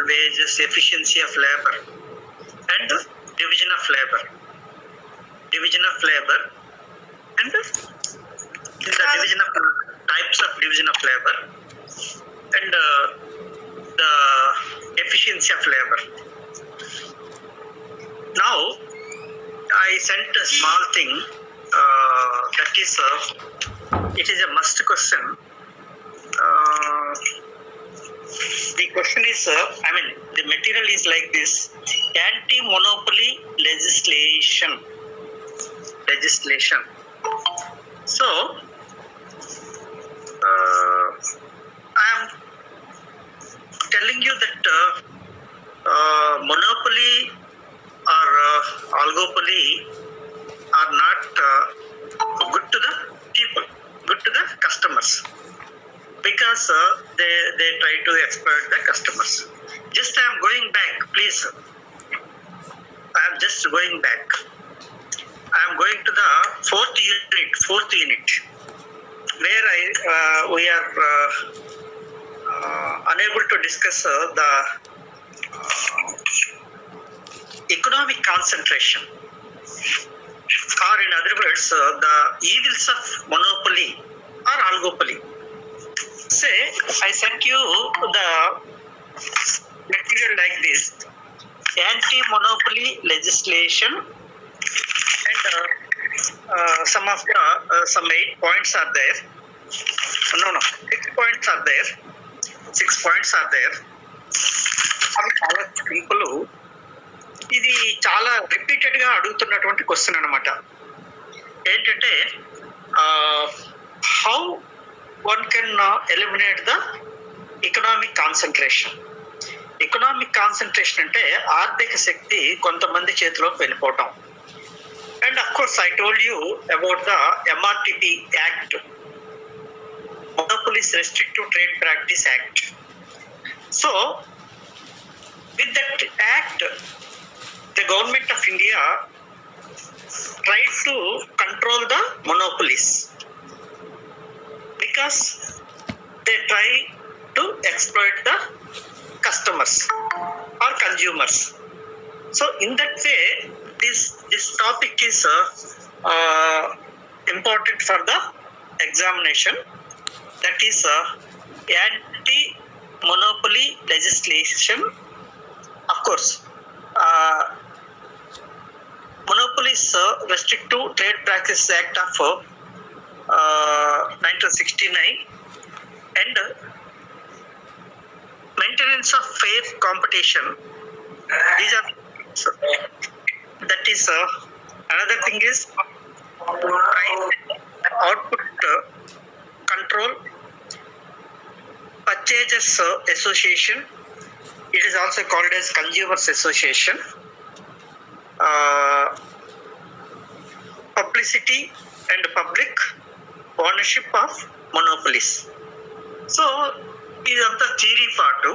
wages, efficiency of labor, and division of labor, and the division of types of division of labor, and the efficiency of labor. Now I sent a small thing that is it is a must question. The question is the material is like this: anti-monopoly legislation. So I am telling you that monopoly or oligopoly are not good to the people, good to the customers, because they try to exploit the customers. Just I am going back, please. I am just going back. I am going to the fourth unit, where we are unable to discuss the economic concentration, or in other words, the evils of monopoly or oligopoly. Say, I sent you the material like this: anti-monopoly legislation, and some 8 points are there. No, 6 points are there. 6 points are there. అవి చాలా simple. ఇది చాలా repeated గా అడుగుతున్నటువంటి question అనమాట. ఏంటంటే how one can eliminate the economic concentration. Economic concentration అంటే ఆర్థిక శక్తి కొంతమంది చేతిలోకి వెళ్ళిపోవటం. And of course, I told you about the MRTP Act, Monopolies Restrictive Trade Practice Act. So, with that act, the government of India tried to control the monopolies, because they try to exploit the customers or consumers. So, in that way, this topic is important for the examination. That is anti-monopoly legislation. Of course, Monopolies Restrictive Trade Practice Act of 1969 and Maintenance of Fair Competition. These are that is another thing is output control, purchasers association. It is also called as consumers association. Publicity and public ownership of monopolies. So ఇదంతా theory part.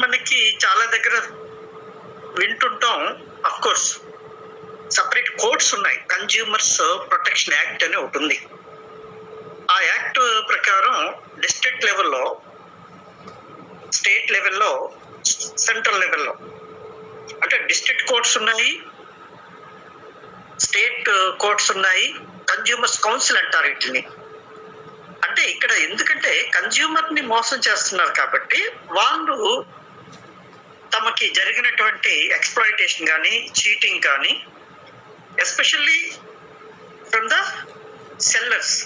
మనకి చాలా దగ్గర వింటుంటాం. Of course separate codes ఉన్నాయి. Consumers protection act అని ఒకటి ఉంది. ఆ యాక్ట్ ప్రకారం డిస్ట్రిక్ట్ లెవెల్లో, స్టేట్ లెవెల్లో, సెంట్రల్ లెవెల్లో, అంటే డిస్ట్రిక్ట్ కోర్ట్స్ ఉన్నాయి, స్టేట్ కోర్ట్స్ ఉన్నాయి, కన్జ్యూమర్స్ కౌన్సిల్ అంటారు వీటిని. అంటే ఇక్కడ ఎందుకంటే కన్జ్యూమర్ ని మోసం చేస్తున్నారు కాబట్టి వాళ్ళు తమకి జరిగినటువంటి ఎక్స్‌ప్లాయిటేషన్ కానీ, చీటింగ్ కానీ, especially from the sellers,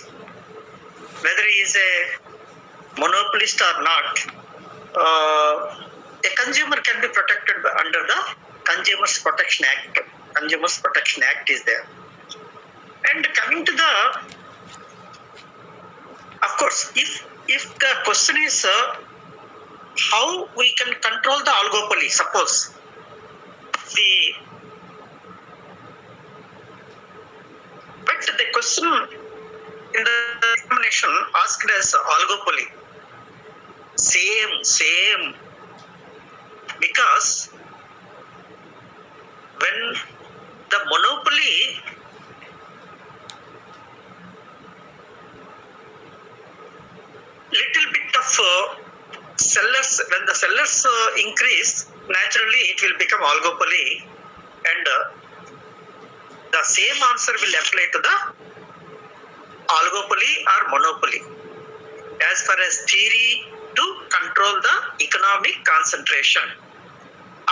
whether he is a monopolist or not, a consumer can be protected under the Consumers Protection Act. Consumers Protection Act is there. And coming to the, of course, if the question is how we can control the oligopoly, suppose but the question in the examination asked as oligopoly, same, because when the monopoly little bit of sellers increase, naturally it will become oligopoly, and the same answer will apply to the oligopoly or monopoly as far as theory to control the economic concentration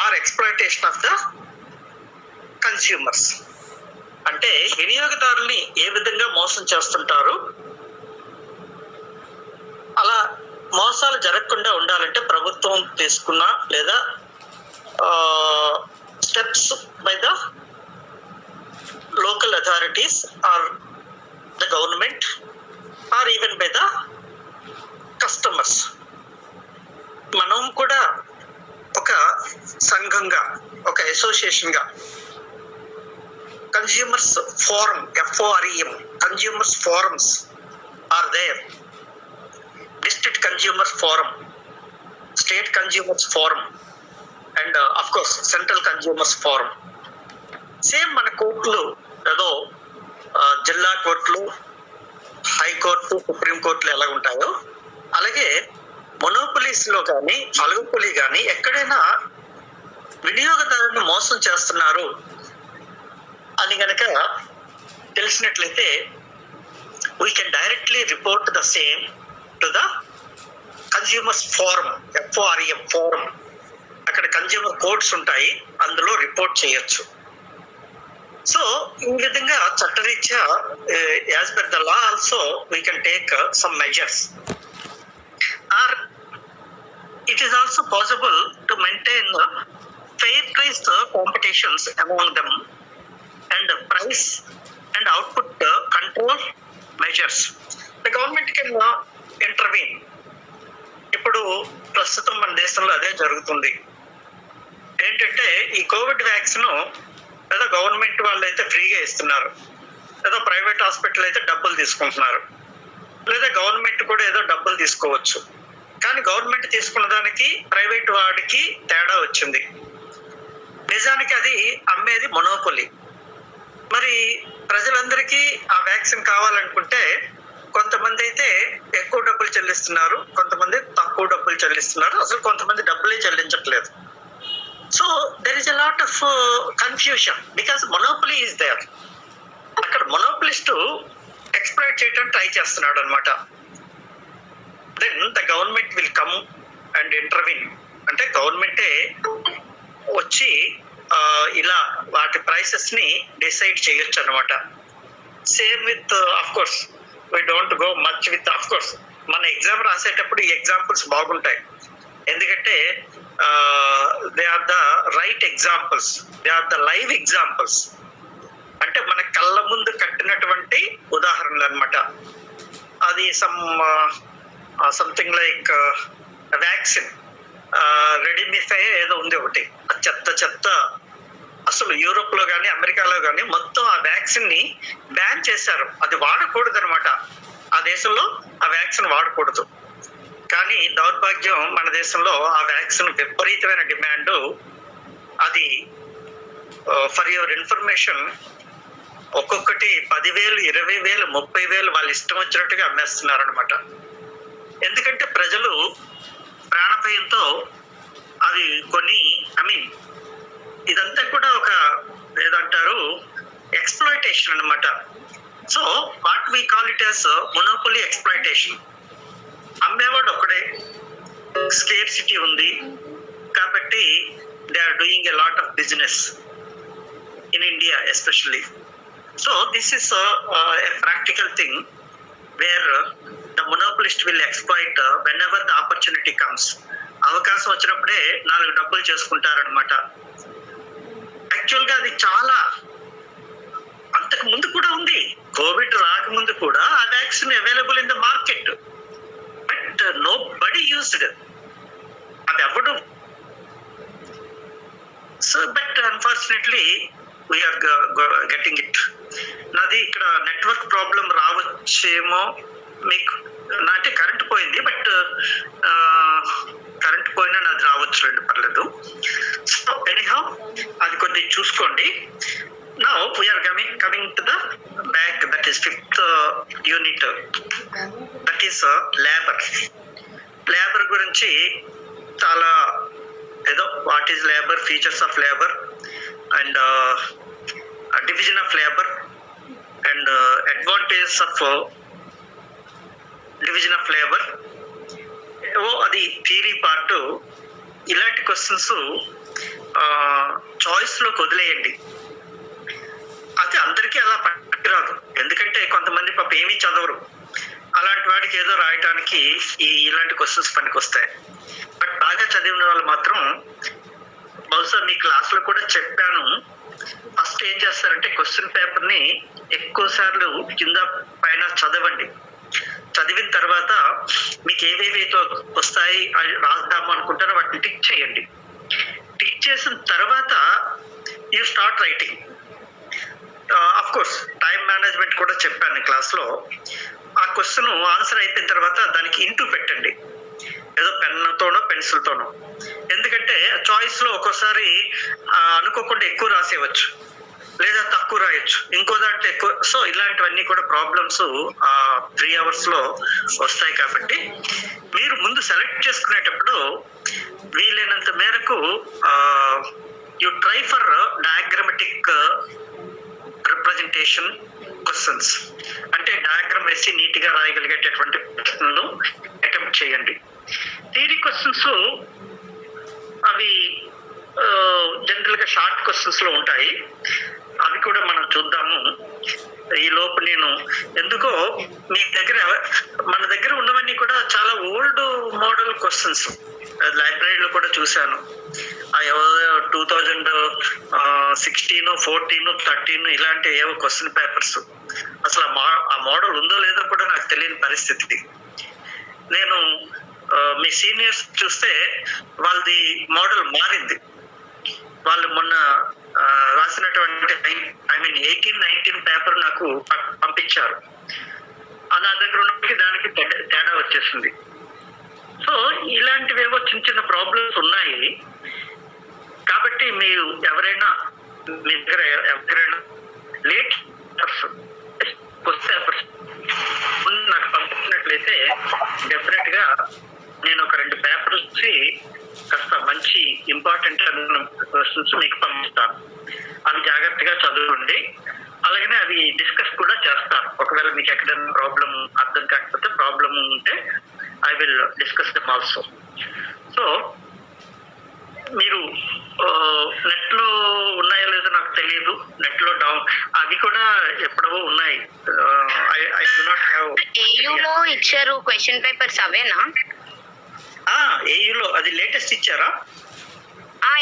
or exploitation of the consumers. అంటే వినియోగదారుల్ని ఏ విధంగా మోసం చేస్తుంటారు, అలా మోసాలు జరగకుండా ఉండాలంటే ప్రభుత్వం తీసుకున్న లేదా steps by the local authorities or the government or even by the customers. మనం కూడా ఒక సంఘంగా, ఒక అసోసియేషన్గా consumers forum, FOREM, consumers forums are there. District consumers forum, state consumers forum, and of course central consumers forum. Same మన కోర్టులు ఏదో జిల్లా కోర్టులు, హైకోర్టు, సుప్రీం కోర్టులు ఎలా ఉంటాయో అలాగే మొనోపొలీస్ లో కానీ ఆలిగోపొలీ కానీ ఎక్కడైనా వినియోగదారుని మోసం చేస్తున్నారు అని గనక తెలిసినట్లయితే we can directly report the same to the consumers forum, FOREM forum. అక్కడ కన్స్యూమర్ కోడ్స్ ఉంటాయి, అందులో రిపోర్ట్ చేయొచ్చు. సో ఈ విధంగా చట్టరీత్యా as per the law also we can take some measures. Or it is also possible to maintain fair price competitions among them and price and output control measures. The government can intervene. ఇప్పుడు ప్రస్తుతం మన దేశంలో అదే జరుగుతుంది. ఏంటంటే ఈ Covid vaccine ఏదో government వాళ్ళు అయితే ఫ్రీగా ఇస్తున్నారు, ఏదో ప్రైవేట్ హాస్పిటల్ అయితే డబ్బులు తీసుకుంటున్నారు, లేదా గవర్నమెంట్ కూడా ఏదో డబ్బులు తీసుకోవచ్చు. కానీ గవర్నమెంట్ తీసుకున్న దానికి ప్రైవేట్ వాడికి తేడా వచ్చింది. నిజానికి అది అమ్మేది మొనోపొలీ. మరి ప్రజలందరికీ ఆ వ్యాక్సిన్ కావాలనుకుంటే కొంతమంది అయితే ఎక్కువ డబ్బులు చెల్లిస్తున్నారు, కొంతమంది తక్కువ డబ్బులు చెల్లిస్తున్నారు, అసలు కొంతమంది డబ్బులే చెల్లించట్లేదు. So there is a lot of confusion because monopoly is there. అక్కడ మొనోపొలిస్ట్ ఎక్స్ప్లాయిట్ చేయడానికి ట్రై చేస్తున్నాడు అనమాట. Then the government will come and intervene. అంటే గవర్నమెంటే వచ్చి ఇలా వాటి ప్రైసెస్ ని డిసైడ్ చేయొచ్చు అనమాట. Same with of course we don't go much with of course మన ఎగ్జామ్ రాసేటప్పుడు ఈ ఎగ్జాంపుల్స్ బాగుంటాయి, ఎందుకంటే they are the right examples, they are the live examples. అంటే మన కళ్ళ ముందు కట్టినటువంటి ఉదాహరణలు అనమాట. అది సంథింగ్ లైక్ వ్యాక్సిన్ రెడిమిఫై ఏదో ఉంది ఒకటి, చెత్త అసలు యూరోప్ లో కానీ అమెరికాలో కానీ మొత్తం ఆ వ్యాక్సిన్ ని బ్యాన్ చేశారు. అది వాడకూడదు అనమాట, ఆ దేశంలో ఆ వ్యాక్సిన్ వాడకూడదు. కానీ దౌర్భాగ్యం మన దేశంలో ఆ వ్యాక్సిన్ విపరీతమైన డిమాండ్. అది ఫర్ యువర్ ఇన్ఫర్మేషన్ ఒక్కొక్కటి 10,000, 20,000, 30,000 వాళ్ళు ఇష్టం వచ్చినట్టుగా అమ్మేస్తున్నారు అనమాట. ఎందుకంటే ప్రజలు ప్రాణభయంతో అవి కొని, ఇదంతా కూడా ఒక ఏదంటారు ఎక్స్ప్లాయిటేషన్ అనమాట. So what we call it as monopoly exploitation. అమ్మేవాడు ఒకడే, స్కేర్సిటీ ఉంది కాబట్టి they are doing a lot of business in India especially. So this is a practical thing where the monopolist will exploit whenever the opportunity comes. అవకాశం వచ్చినప్పుడే 4 డబ్బులు చేసుకుంటారనమాట. Actual గా అది చాలా అంతకు ముందు కూడా ఉంది, కోవిడ్ రాకముందు కూడా ఆ vaccine available in the market, but nobody used. అది అవ్వడం. So but unfortunately we are getting it. నాది ఇక్కడ నెట్వర్క్ ప్రాబ్లం రావచ్చేమో మీకు. అంటే కరెంట్ పోయింది, బట్ కరెంట్ పోయినా నాది రావచ్చు, పర్లేదు. సో ఎనీహౌ అది కొద్దిగా చూసుకోండి. Now we are coming to the back, that is 5th unit, that is labour. Labour గురించి చాలా ఏదో what is labour, features of labour and division of labour and advantages of division of labour, అది theory part. ఇలాంటి questions చాయిస్లోకి వదిలేయండి. అయితే అందరికీ అలా పనికిరాదు, ఎందుకంటే కొంతమంది పాప ఏమీ చదవరు. అలాంటి వాడికి ఏదో రాయటానికి ఇలాంటి క్వశ్చన్స్ పనికి వస్తాయి. బట్ బాగా చదివిన వాళ్ళు మాత్రం, బహుశా మీ క్లాస్లో కూడా చెప్పాను, ఫస్ట్ ఏం చేస్తారంటే క్వశ్చన్ పేపర్ని ఎక్కువ సార్లు కింద పైన చదవండి. చదివిన తర్వాత మీకు ఏవేవైతే వస్తాయి రాద్దాము అనుకుంటారో వాటిని టిక్ చేయండి. టిక్ చేసిన తర్వాత you start writing. Of course time management కూడా చెప్పాను క్లాస్లో. ఆ క్వశ్చన్ ఆన్సర్ అయిపోయిన తర్వాత దానికి ఇంటూ పెట్టండి, ఏదో పెన్నుతోనో పెన్సిల్తోనో. ఎందుకంటే చాయిస్లో ఒక్కోసారి అనుకోకుండా ఎక్కువ రాసేయవచ్చు, లేదా తక్కువ రాయొచ్చు, ఇంకో దాంట్లో ఎక్కువ. సో ఇలాంటివన్నీ కూడా ప్రాబ్లమ్స్ 3 hours లో వస్తాయి. కాబట్టి మీరు ముందు సెలెక్ట్ చేసుకునేటప్పుడు వీలైనంత మేరకు you try for diagrammatic representation questions, అంటే డయాగ్రామ్ వేసి నీట్ గా రాయగలిగేటటువంటి ప్రశ్నలు అటెంప్ట్ చేయండి. థియరీ క్వశ్చన్స్ అవి జనరల్ గా షార్ట్ క్వశ్చన్స్ లో ఉంటాయి, అవి కూడా మనం చూద్దాము. ఈ లోపు నేను ఎందుకో మీ దగ్గర, మన దగ్గర ఉన్నవన్నీ కూడా చాలా ఓల్డ్ మోడల్ క్వశ్చన్స్. లైబ్రరీలో కూడా చూశాను, 2016, 14, 13 ఇలాంటి ఏవో క్వశ్చన్ పేపర్స్. అసలు ఆ మోడల్ ఉందో లేదో కూడా నాకు తెలియని పరిస్థితి. నేను మీ సీనియర్స్ చూస్తే వాళ్ళది మోడల్ మారింది. వాళ్ళు మొన్న రాసినటువంటి 18-19 పేపర్ నాకు పంపించారు. నా దగ్గర ఉన్నప్పటికీ దానికి తేడా వచ్చేసింది. సో ఇలాంటివేవో చిన్న చిన్న ప్రాబ్లమ్స్ ఉన్నాయి. కాబట్టి మీరు ఎవరైనా మీ దగ్గర ఎవరైనా లేట్ పేపర్స్ నాకు పంపించినట్లయితే డెఫినెట్ గా నేను ఒక 2 పేపర్స్ కాస్త మంచి ఇంపార్టెంట్ క్వశ్చన్స్ మీకు పంపిస్తాను. అవి జాగ్రత్తగా చదవండి. అలాగనే అవి డిస్కస్ కూడా చేస్తాను. ఒకవేళ మీకు ఎక్కడైనా ప్రాబ్లం అర్థం కాకపోతే, ప్రాబ్లం ఉంటే I will discuss them also. So మీరు నెట్ లో ఉన్నాయో లేదో నాకు తెలియదు, నెట్ లో డౌన్ అవి కూడా ఎప్పుడో ఉన్నాయి. I do not have. ఏయులో ఇచ్చారు క్వశ్చన్ పేపర్స్ అవేనా? ఏయులో అది లేటెస్ట్ ఇచ్చారా?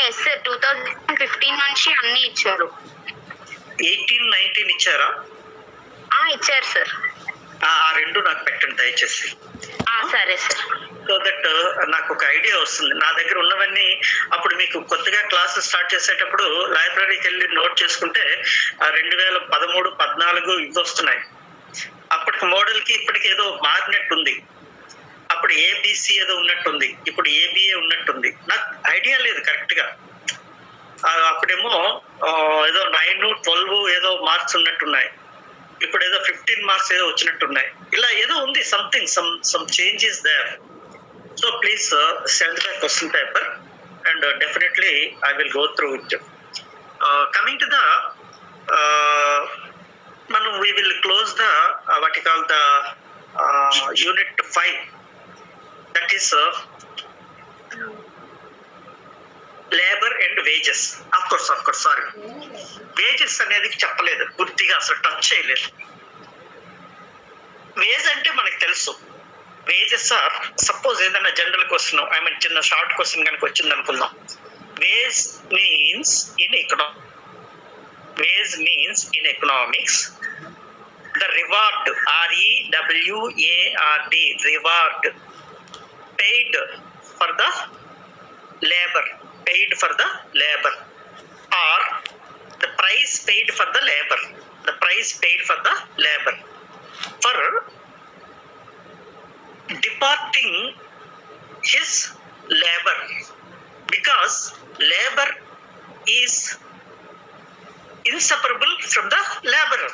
ఎస్ సార్, 2015 నుంచి అన్ని ఇచ్చారు. 18-19 ఇచ్చారా? ఇచ్చారు సార్. ఆ 2 నాకు పెట్టండి దయచేసి. సరే సార్. సో దట్ నాకు ఒక ఐడియా వస్తుంది. నా దగ్గర ఉన్నవన్నీ అప్పుడు మీకు కొత్తగా క్లాసెస్ స్టార్ట్ చేసేటప్పుడు లైబ్రరీకి వెళ్ళి నోట్ చేసుకుంటే 2013, 14 ఇవి వస్తున్నాయి. అప్పటికి మోడల్ కి ఇప్పటికి ఏదో మారినట్టు ఉంది. అప్పుడు ఏబిసి ఏదో ఉన్నట్టుంది, ఇప్పుడు ఏబిఏ ఉన్నట్టుంది. నాకు ఐడియా లేదు కరెక్ట్ గా. అప్పుడేమో ఏదో 9, 12 ఏదో మార్క్స్ ఉన్నట్టున్నాయి, ఇప్పుడు ఏదో 15 మార్క్స్ ఏదో వచ్చినట్టున్నాయి. ఇలా ఏదో ఉంది, something some change is there. So please send the question paper and definitely I will go through it. Coming to the మనం we will close the what you call the Unit 5, that is labour and wages. Of course sorry, wages అనేది చెప్పలేదు పూర్తిగా, అసలు touch చేయలేదు. Veg అంటే మనకు తెలుసు, wages are suppose ఏదైనా జనరల్ క్వశ్చన్, చిన్న షార్ట్ క్వశ్చన్ కనుక వచ్చింది అనుకుందాం. Wage means in economics the reward, REWARD, reward paid for the labor, or the price paid for the labor, for departing his labor, because labor is inseparable from the laborer.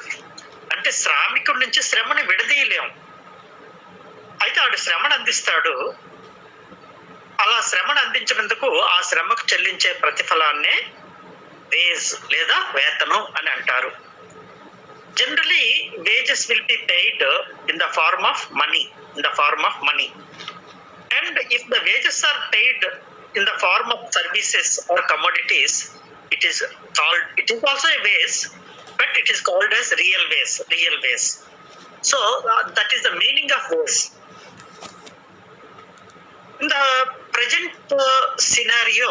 అంటే శ్రామికుడి నుంచి శ్రమని విడదీయలేము. అయితే ఆడు శ్రమను అందిస్తాడు, అలా శ్రమను అందించినందుకు ఆ శ్రమకు చెల్లించే ప్రతిఫలాన్నే వేజ్ లేదా వేతనం అని అంటారు. Generally wages will be paid in the form of money, and if the wages are paid in the form of services or commodities, it is also a wage, but it is called as real wage. So that is the meaning of wage. In the present scenario,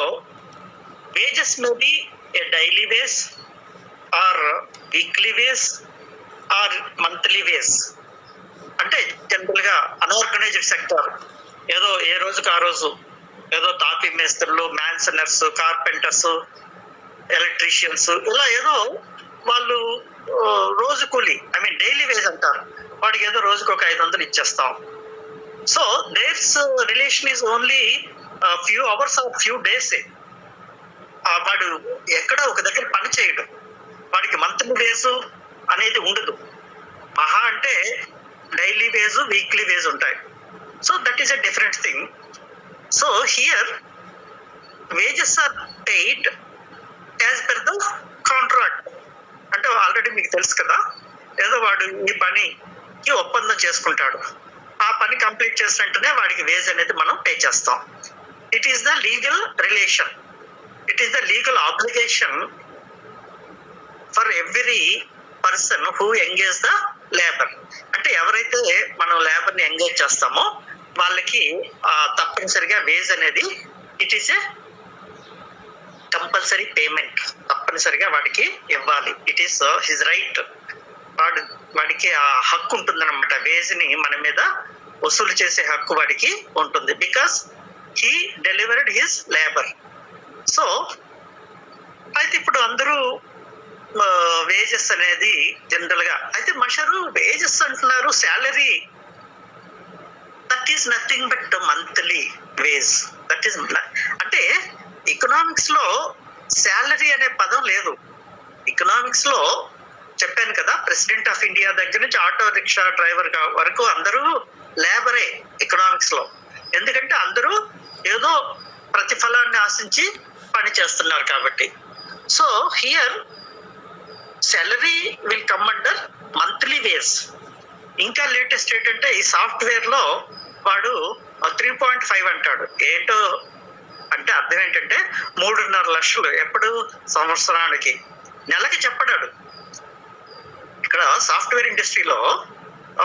wages may be a daily wage or weekly wage or monthly wage. అంటే general గా unorganised sector ఏదో ఏ రోజుకి ఆ రోజు ఏదో తాపీ మేస్త్రులు, మ్యాన్సనర్స్, carpenters, electricians ఇలా ఏదో వాళ్ళు రోజు కూలి, డైలీ వేజ్ అంటారు, వాడికి ఏదో రోజుకు ఒక 500 ఇచ్చేస్తాం. So there's relation is only few hours are few days. వాడు ఎక్కడ ఒక దగ్గర పని చేయడు, వాడికి మంత్లీ వేజ్ అనేది ఉండదు. మహా అంటే డైలీ వేజ్, వీక్లీ వేజ్ ఉంటాయి. So that is a different thing. So here wages are paid as per the contract. అంటే ఆల్రెడీ మీకు తెలుసు కదా, ఏదో వాడు ఈ పనికి ఒప్పందం చేసుకుంటాడు, ఆ పని కంప్లీట్ చేసినట్టునే వాడికి వేజ్ అనేది మనం పే చేస్తాం. It is the legal relation, it is the legal obligation for every person who engage the labour. అంటే ఎవరైతే మనం లేబర్ ని ఎంగేజ్ చేస్తామో వాళ్ళకి తప్పనిసరిగా వేజ్ అనేది it is a compulsory payment, తప్పనిసరిగా వాడికి ఇవ్వాలి. It is his right. వాడికి ఆ హక్కు ఉంటుందన్నమాట, వేజ్ ని మన మీద వసూలు చేసే హక్కు వాడికి ఉంటుంది. Because he delivered his labour. So అయితే ఇప్పుడు అందరూ వేజెస్ అనేది జనరల్ గా అయితే మషరు వేజెస్ అంటున్నారు, salary that is nothing but monthly wage. That is అంటే ఎకనామిక్స్ లో శాలరీ అనే పదం లేదు. ఎకనామిక్స్ లో చెప్పాను కదా, ప్రెసిడెంట్ ఆఫ్ ఇండియా దగ్గర నుంచి ఆటో రిక్షా డ్రైవర్ వరకు అందరూ లేబరే ఎకనామిక్స్ లో. ఎందుకంటే అందరూ ఏదో ప్రతిఫలాన్ని ఆశించి పని చేస్తున్నారు కాబట్టి. So here salary will come under monthly wage. ఇంకా లేటెస్ట్ ఏంటంటే ఈ సాఫ్ట్వేర్ లో వాడు 3.5 అంటాడు. ఏంటో అంటే అర్థం ఏంటంటే 3.5 లక్షలు ఎప్పుడు సంవత్సరానికి, నెలకి చెప్పడాడు. ఇక్కడ సాఫ్ట్వేర్ ఇండస్ట్రీలో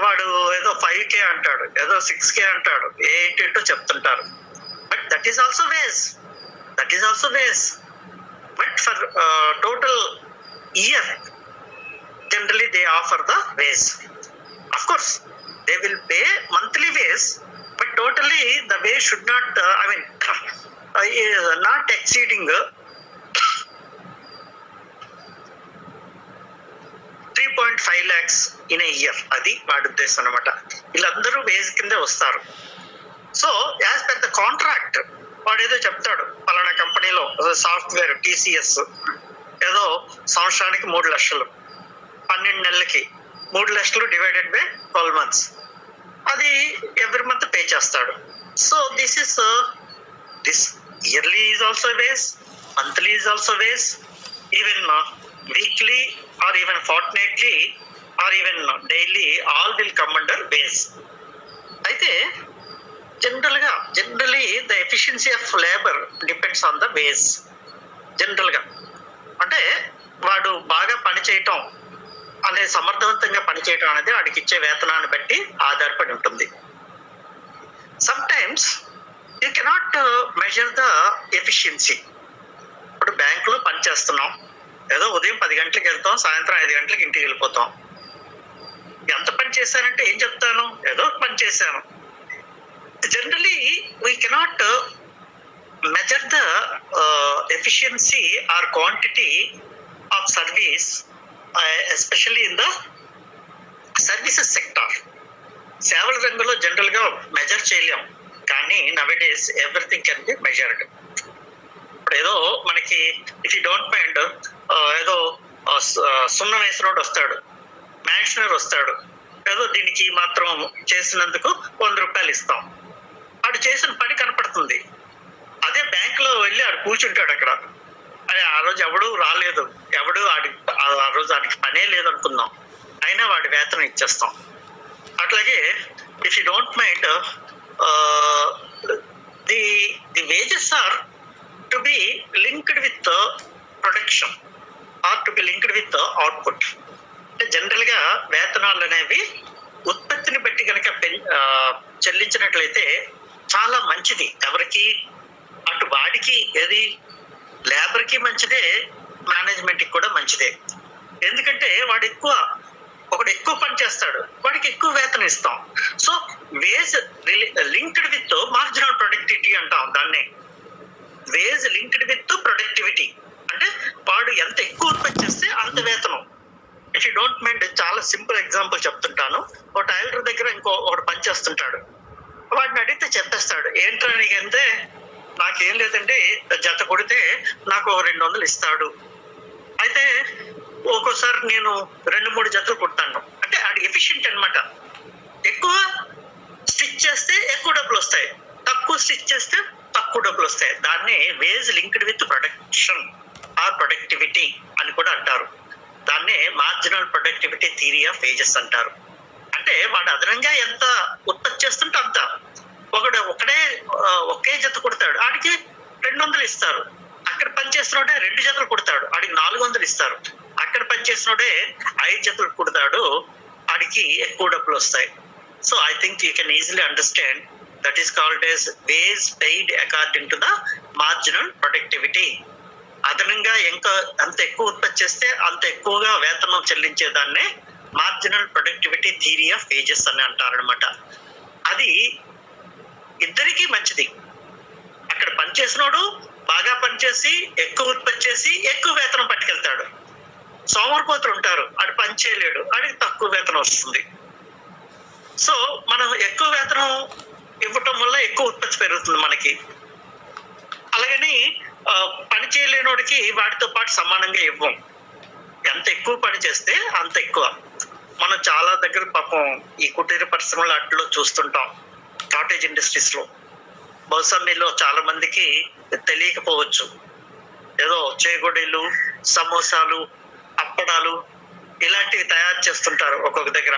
వాడు ఏదో 5K అంటాడు, ఏదో 6K అంటాడు, ఏంటంటో చెప్తుంటారు. But that is also wage. But for total year generally they offer the wage. Of course they will pay monthly wage, but totally the wage should not not exceeding 3.5 lakhs in a year. అది వాడి ఉద్దేశం అనమాట. వీళ్ళందరూ veg కిందే వస్తారు. So as per the contract వాడు ఏదో చెప్తాడు, పలానా కంపెనీలో సాఫ్ట్వేర్ TCS ఏదో సంవత్సరానికి 3 లక్షలు, 12 నెలలకి 3 లక్షలు డివైడెడ్ బై 12 months, అది ఎవ్రీ మంత్ పే చేస్తాడు. So this yearly is also wage, monthly is also wage, even weekly or even fortnightly or even daily, all will come under wage. అయితే generally the efficiency of labour depends on the wage. జనరల్గా అంటే వాడు బాగా పని చేయటం అనేది, సమర్థవంతంగా పనిచేయటం అనేది వాడికి ఇచ్చే వేతనాన్ని బట్టి ఆధారపడి ఉంటుంది. Some times you cannot measure the efficiency. ఇప్పుడు బ్యాంకులో పని చేస్తున్నాం, ఏదో ఉదయం 10 గంటలకు వెళ్తాం, సాయంత్రం 5 గంటలకు ఇంటికి వెళ్ళిపోతాం. ఎంత పని చేశానంటే ఏం చెప్తాను, ఏదో పని చేశాను. Generally we cannot measure the efficiency or quantity of service, especially in the services sector. సేవల రంగంలో జనరల్ గా మెజర్ చేయలేం, కానీ nowadays everything can be measured. ఇప్పుడు ఏదో మనకి ఇఫ్ యూ డోంట్ మైండ్ ఏదో సున్నం వేసినోడు వస్తాడు, మ్యాన్షనర్ వస్తాడు, ఏదో దీనికి మాత్రం చేసినందుకు 100 రూపాయలు ఇస్తాం. వాడు చేసిన పని కనపడుతుంది, బ్యాంక్ లో వెళ్ళి ఆడు కూర్చుంటాడు అక్కడ. అరే ఆ రోజు ఎవడు రాలేదు, ఎవడు ఆ రోజు ఆడికి పనే లేదు అనుకుందాం, అయినా వాడి వేతనం ఇచ్చేస్తాం. అట్లాగే if you don't mind the wages are to be linked with production or to be linked with output. అంటే జనరల్ గా వేతనాలు అనేవి ఉత్పత్తిని బట్టి కనుక చెల్లించినట్లయితే చాలా మంచిది. ఎవరికి? అటు వాడికి, ఏది లేబర్ కి మంచిదే, మేనేజ్మెంట్ కి కూడా మంచిదే. ఎందుకంటే ఒకడు ఎక్కువ పని చేస్తాడు, వాడికి ఎక్కువ వేతనం ఇస్తాం. So wage linked with marginal productivity అంటాం దాన్నే. వేజ్ లింక్డ్ విత్ ప్రొడక్టివిటీ అంటే వాడు ఎంత ఎక్కువ ఉత్పత్తి చేస్తే అంత వేతనం. ఇఫ్ యూ డోంట్ మైండ్ చాలా సింపుల్ ఎగ్జాంపుల్ చెప్తుంటాను. ఒక టైలర్ దగ్గర ఒకడు పని చేస్తుంటాడు. వాడిని అడిగితే చెప్పేస్తాడు, ఏంట్రా నీకంటే నాకేం లేదంటే జత కొడితే నాకు 200 ఇస్తాడు. అయితే ఒక్కోసారి నేను 2-3 జతలు కుడతాను. అంటే అది ఎఫిషియెంట్ అనమాట. ఎక్కువ స్టిచ్ చేస్తే ఎక్కువ డబ్బులు వస్తాయి, తక్కువ స్టిచ్ చేస్తే తక్కువ డబ్బులు వస్తాయి. దాన్ని wage linked with production or productivity అని కూడా అంటారు. దాన్నే marginal productivity theory of wages అంటారు. అంటే వాడు అదనంగా ఎంత ఉత్పత్తి చేస్తుంటే అంత. ఒకే జత కుడతాడు, ఆడికి 200 ఇస్తారు. అక్కడ పని చేస్తున్నాడే 2 జతలు కుడతాడు, ఆడికి 400 ఇస్తారు. అక్కడ పని చేసినోడే 5 జతలు కుడతాడు, ఆడికి ఎక్కువ డబ్బులు వస్తాయి. So I think you can easily understand that is called as wage paid according to the marginal productivity. అదనంగా అంత ఎక్కువ ఉత్పత్తి చేస్తే అంత ఎక్కువగా వేతనం చెల్లించేదాన్నే marginal productivity theory of wages అని అంటారనమాట. అది ఇద్దరికీ మంచిది. అక్కడ పనిచేసినోడు బాగా పనిచేసి ఎక్కువ ఉత్పత్తి చేసి ఎక్కువ వేతనం పట్టుకెళ్తాడు. సోమరిపోతులు ఉంటారు, ఆడు పని చేయలేడు, ఆడికి తక్కువ వేతనం వస్తుంది. సో మనం ఎక్కువ వేతనం ఇవ్వటం వల్ల ఎక్కువ ఉత్పత్తి పెరుగుతుంది మనకి. అలాగని పని చేయలేనోడికి వాటితో పాటు సమానంగా ఇవ్వం. ఎంత ఎక్కువ పని చేస్తే అంత ఎక్కువ. మనం చాలా దగ్గర పాపం ఈ కుటీర పరిశ్రమలు అట్లో చూస్తుంటాం, కాటేజ్ ఇండస్ట్రీస్ లో. బహుశా మీలో చాలా మందికి తెలియకపోవచ్చు. ఏదో చేగొడీలు, సమోసాలు, అప్పడాలు ఇలాంటివి తయారు చేస్తుంటారు ఒక్కొక్క దగ్గర.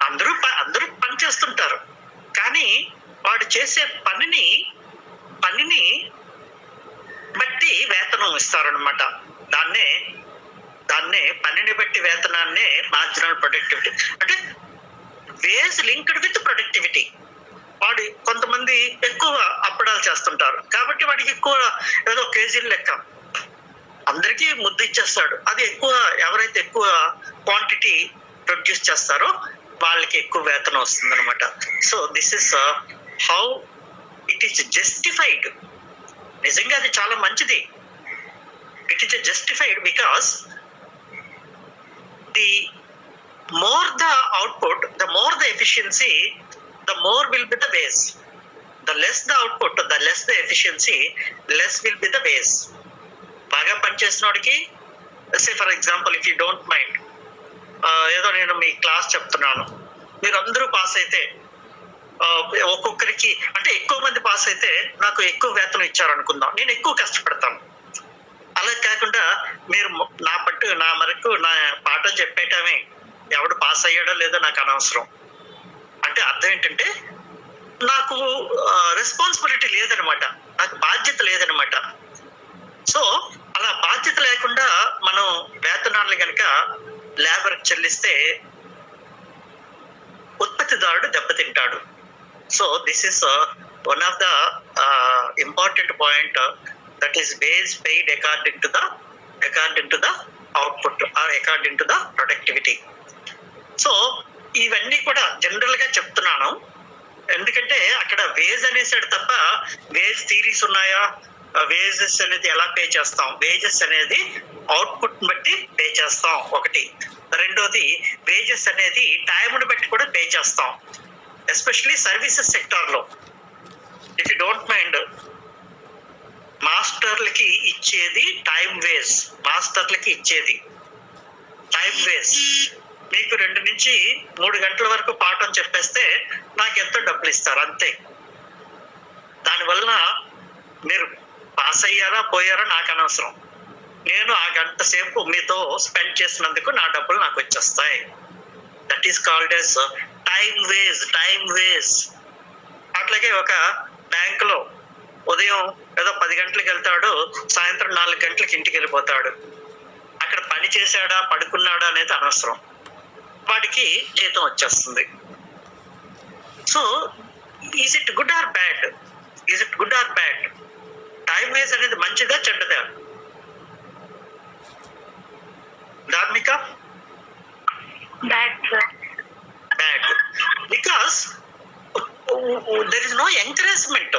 అందరూ పని చేస్తుంటారు, కానీ వాడు చేసే పనిని బట్టి వేతనం ఇస్తారనమాట. దాన్నే పనిని బట్టి వేతనాన్నే మార్జినల్ ప్రొడక్టివిటీ అంటే వేజ్ లింక్డ్ విత్ ప్రొడక్టివిటీ. వాడు కొంతమంది ఎక్కువ అప్పడాలు చేస్తుంటారు కాబట్టి వాడికి ఎక్కువ ఏదో కేజీలు లెక్క అందరికీ ముద్ద ఇచ్చేస్తాడు. అది ఎవరైతే ఎక్కువ క్వాంటిటీ ప్రొడ్యూస్ చేస్తారో వాళ్ళకి ఎక్కువ వేతనం వస్తుంది అనమాట. So this is how it is justified. నిజంగా అది చాలా మంచిది. It is justified because the more the output, the more the efficiency, the more will be the base. The less the output, the less the efficiency, less will be the base. బాగా పనిచేసినోడికి say for example if you don't mind, ఏదో నేను మీ class చెప్తున్నాను, మీరు అందరూ pass అయితే ఒక్కొక్కరికి అంటే ఎక్కువ మంది పాస్ అయితే నాకు ఎక్కువ వేతనం ఇచ్చారనుకుందాం, నేను ఎక్కువ కష్టపడతాను. అలా కాకుండా మీరు నా మరకు నా పాఠం చెప్పేయటమే, ఎవడు పాస్ అయ్యాడో లేదో నాకు అనవసరం. అంటే అర్థం ఏంటంటే నాకు రెస్పాన్సిబిలిటీ లేదనమాట, నాకు బాధ్యత లేదనమాట. సో అలా బాధ్యత లేకుండా మనం వేతనాలు కనుక లేబర్ చెల్లిస్తే ఉత్పత్తిదారుడు దెబ్బతింటాడు. So this is one of the important point, that is wage paid according to the output or according to the productivity. So ఇవన్నీ కూడా జనరల్ గా చెప్తున్నాను, ఎందుకంటే అక్కడ వేజ్ అనేసాడు తప్ప వేజ్ థీరీస్ ఉన్నాయా, వేజెస్ అనేది ఎలా పే చేస్తాం, వేజెస్ అనేది అవుట్పుట్ బట్టి పే చేస్తాం ఒకటి. రెండోది వేజెస్ అనేది టైంని బట్టి కూడా పే చేస్తాం, ఎస్పెషలీ సర్వీసెస్ సెక్టార్ లో. ఇఫ్ యూ డోంట్ మైండ్, మాస్టర్లకి ఇచ్చేది టైం వేజ్, మీకు 2 నుంచి 3 గంటల వరకు పాఠం చెప్పేస్తే నాకు ఎంతో డబ్బులు ఇస్తారు అంతే. దానివల్ల మీరు పాస్ అయ్యారా పోయారా నాకు అనవసరం. నేను ఆ గంట సేపు మీతో స్పెండ్ చేసినందుకు నా డబ్బులు నాకు వచ్చేస్తాయి. That is called as time waste. అట్లాగే ఒక బ్యాంకులో ఉదయం ఏదో 10 గంటలకు వెళ్తాడు, సాయంత్రం 4 గంటలకు ఇంటికి వెళ్ళిపోతాడు. అక్కడ పని చేశాడా పడుకున్నాడా అనేది అనవసరం, వాడికి జీతం వచ్చేస్తుంది. So is it good or bad? Time waste అనేది మంచిదా చెడ్డదా? ధార్మిక? Bad. Because there is no encouragement.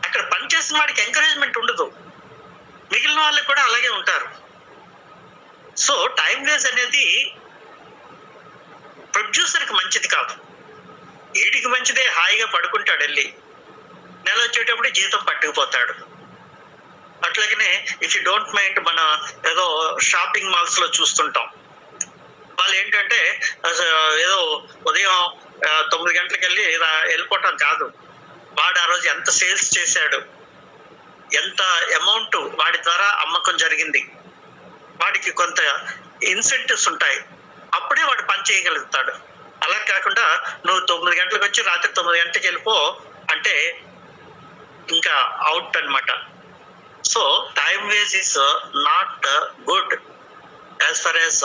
అక్కడ పని చేసిన వాడికి ఎంకరేజ్మెంట్ ఉండదు, మిగిలిన వాళ్ళు కూడా అలాగే ఉంటారు. సో టైం వేస్ట్ అనేది ప్రొడ్యూసర్కి మంచిది కాదు. వీడికి మంచిదే, హాయిగా పడుకుంటాడు, వెళ్ళి నెల వచ్చేటప్పుడు జీతం పట్టుకుపోతాడు. అట్లాగనే ఇఫ్ యూ డోంట్ మైండ్, మన ఏదో షాపింగ్ మాల్స్ లో చూస్తుంటాం, వాళ్ళు ఏంటంటే ఏదో ఉదయం 9 గంటలకు వెళ్ళిపోవటం కాదు, వాడు ఆ రోజు ఎంత సేల్స్ చేశాడు, ఎంత అమౌంట్ వాడి ద్వారా అమ్మకం జరిగింది, వాడికి కొంత ఇన్సెంటివ్స్ ఉంటాయి, అప్పుడే వాడు పని చేయగలుగుతాడు. అలా కాకుండా నువ్వు 9 గంటలకు వచ్చి రాత్రి 9 గంటలకు వెళ్ళిపో అంటే ఇంకా అవుట్ అన్నమాట. So time waste is not good as far as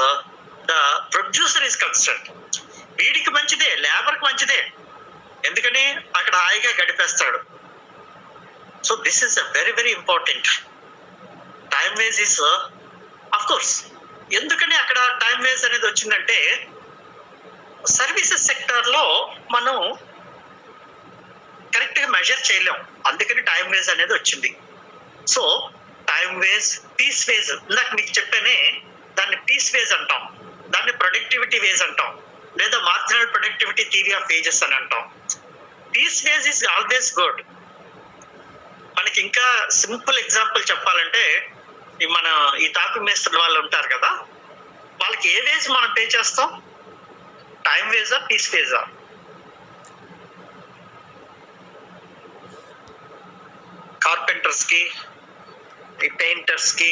the producer is concern. వీడికి మంచిదే, లేబర్కి మంచిదే, ఎందుకని అక్కడ హాయిగా గడిపేస్తాడు. So this is very very important. Time waste is of course. ఎందుకని అక్కడ టైం వేస్ట్ అనేది వచ్చిందంటే, సర్వీసెస్ సెక్టార్ లో మనం కరెక్ట్ గా మెజర్ చేయలేం, అందుకని టైం వేస్ట్ అనేది వచ్చింది. So time waste, piece wage, ఇందాక మీకు చెప్పానే, దాన్ని పీస్ వేజ్ అంటాం, దాన్ని ప్రొడక్టివిటీ వేజ్ అంటాం, లేదా marginal productivity theory of wages అని అంటాం. Piece wage is always good. మనకి ఇంకా సింపుల్ ఎగ్జాంపుల్ చెప్పాలంటే, మన ఈ తాపి మేస్త్రి వాళ్ళు ఉంటారు కదా, వాళ్ళకి ఏ వేజ్ మనం పే చేస్తాం? టైం వేజా, పీస్ వేజా? కార్పెంటర్స్ కి, ఈ పెయింటర్స్ కి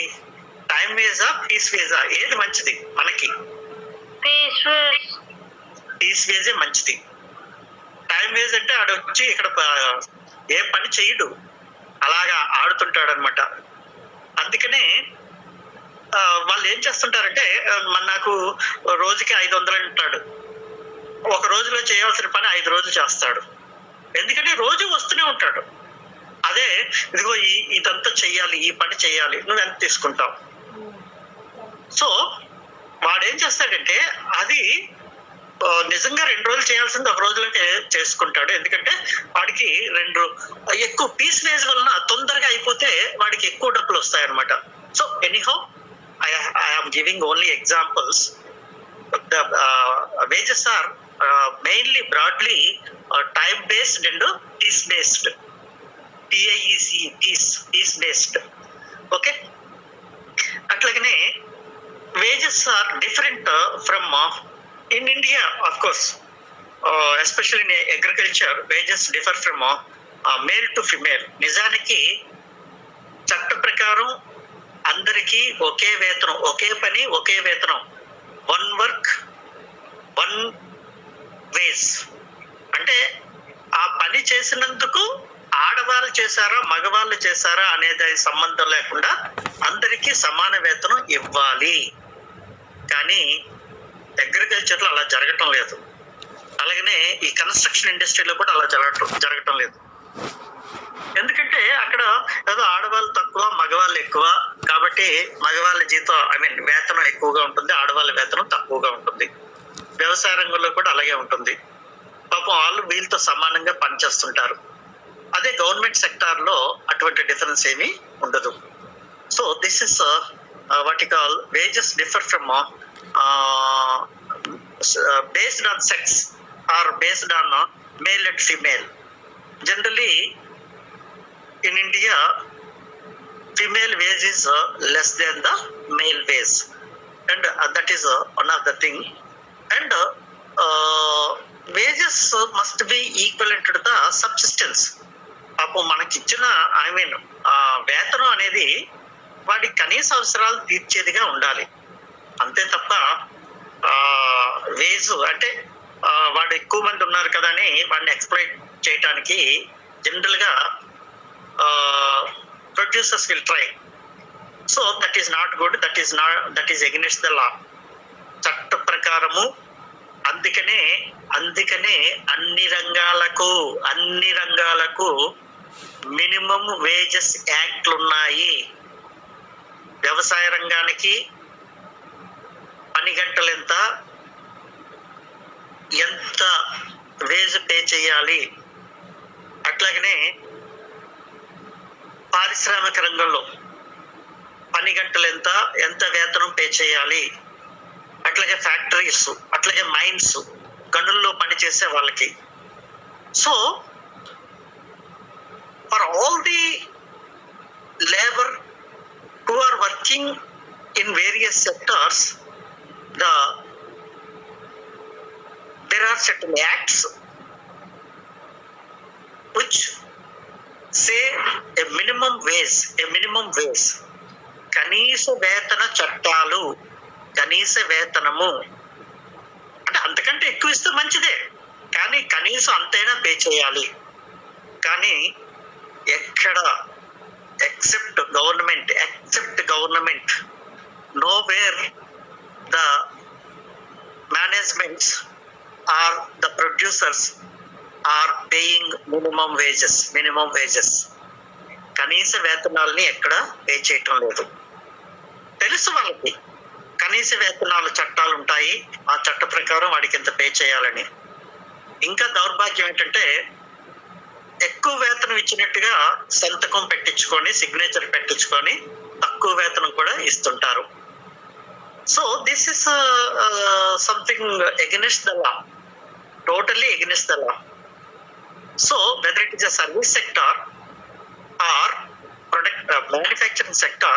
టైం వేజా, పీస్ వేజా, ఏది మంచిది మనకి? పీస్ వేజే మంచిది. టైం వేజ్ అంటే ఆడు వచ్చి ఇక్కడ ఏ పని చేయడు, అలాగా ఆడుతుంటాడు అనమాట. అందుకనే వాళ్ళు ఏం చేస్తుంటారంటే, నాకు రోజుకి 500 అంటాడు, ఒక రోజులో చేయాల్సిన పని 5 రోజులు చేస్తాడు, ఎందుకంటే రోజు వస్తూనే ఉంటాడు. అదే ఇదిగో ఇదంతా చెయ్యాలి, ఈ పని చెయ్యాలి, నువ్వు ఎంత తీసుకుంటావు? సో వాడేం చేస్తాడంటే, అది నిజంగా 2 రోజులు చేయాల్సింది 1 రోజులో చేసుకుంటాడు, ఎందుకంటే వాడికి ఎక్కువ పీస్ వేజ్ వలన తొందరగా అయిపోతే వాడికి ఎక్కువ డబ్బులు వస్తాయి అనమాట. So anyhow I am giving only examples. The wages are mainly broadly time based and piece based. PIEC, piece based. Okay. అట్లాగనే wages are different from in India, of course, especially in agriculture, wages differ from male to female. నిజానికి చట్ట ప్రకారం అందరికీ ఒకే వేతనం, ఒకే పని ఒకే వేతనం, 1 work 1 veg. అంటే ఆ పని చేసినందుకు ఆడవాళ్ళు చేశారా మగవాళ్ళు చేశారా అనేది సంబంధం లేకుండా అందరికీ సమాన వేతనం ఇవ్వాలి. కానీ అగ్రికల్చర్ లో అలా జరగటం లేదు. అలాగనే ఈ కన్స్ట్రక్షన్ ఇండస్ట్రీలో కూడా అలా జరగటం లేదు. ఎందుకంటే అక్కడ ఏదో ఆడవాళ్ళు తక్కువ మగవాళ్ళు ఎక్కువ కాబట్టి మగవాళ్ళ జీతం వేతనం ఎక్కువగా ఉంటుంది, ఆడవాళ్ళ వేతనం తక్కువగా ఉంటుంది. వ్యవసాయ రంగంలో కూడా అలాగే ఉంటుంది. పాపం వాళ్ళు వీళ్ళతో సమానంగా పనిచేస్తుంటారు. అదే గవర్నమెంట్ సెక్టార్ లో అటువంటి డిఫరెన్స్ ఏమీ ఉండదు. So this is what you call wages differ from based on sex or based on male and female. Generally in India, female wage is less than the male wage, and that is one of the thing. And wages must be equivalent to the subsistence of పాపం మనకిచ్చిన I mean వేతనం అనేది వాడి కనీస అవసరాలు తీర్చేదిగా ఉండాలి. అంతే తప్ప వేజ్ అంటే వాడు ఎక్కువ మంది ఉన్నారు కదా అని వాడిని ఎక్స్ప్లైట్ చేయడానికి జనరల్ గా producers will try. So that is not good, that is against the law. చట్ట ప్రకారము అందుకనే అన్ని రంగాలకు మినిమం వేజెస్ యాక్ట్లు ఉన్నాయి. వ్యవసాయ రంగానికి పని గంటలు ఎంత వేజ్ పే చేయాలి, అట్లాగనే పారిశ్రామిక రంగంలో పని గంటలు ఎంత వేతనం పే చేయాలి, అట్లాగే ఫ్యాక్టరీస్, అట్లాగే మైన్స్, గనుల్లో పనిచేసే వాళ్ళకి. So for all the labour who are working in various sectors, there are certain acts which say a minimum wage, కనీస వేతన చట్టాలు, కనీస వేతనము అంటే అంతకంటే ఎక్కువ ఇస్తే మంచిదే, కానీ కనీసం అంతైనా పే చేయాలి. కానీ ఎక్కడ except government, nowhere the managements or the producers are paying minimum wages. కనీస వేతనాలని ఎక్కడ పే చేయటం లేదు. తెలుసు వాళ్ళకి కనీస వేతనాల చట్టాలు ఉంటాయి, ఆ చట్ట ప్రకారం వాడికి ఎంత పే చేయాలని. ఇంకా దౌర్భాగ్యం ఏంటంటే ఎక్కువ వేతనం ఇచ్చినట్టుగా సంతకం పెట్టించుకొని, సిగ్నేచర్ పెట్టించుకొని తక్కువ వేతనం కూడా ఇస్తుంటారు. So this is something against the law, totally against the law. So whether it is a service sector or manufacturing sector,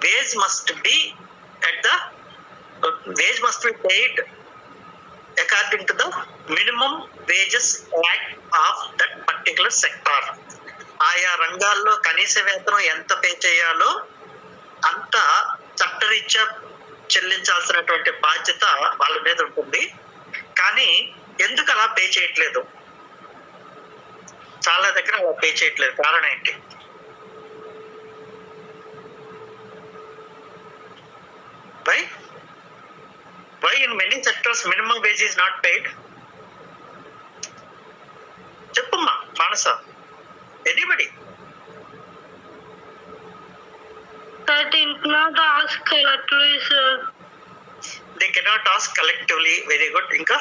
wage must be paid according to the minimum wages act of that particular sector. ఆయా రంగాల్లో కనీస వేతనం ఎంత pay చేయాలో అంత చట్టరీత్యా చెల్లించాల్సినటువంటి బాధ్యత వాళ్ళ మీద ఉంటుంది. కానీ ఎందుకు అలా పే చేయట్లేదు? చాలా దగ్గర అలా పే చేయట్లేదు. కారణం ఏంటి? Why in many sectors minimum wage is not paid? Cheppumma, Manasa. Anybody? They did not ask collectively, sir. They cannot ask collectively. Very good. Inka?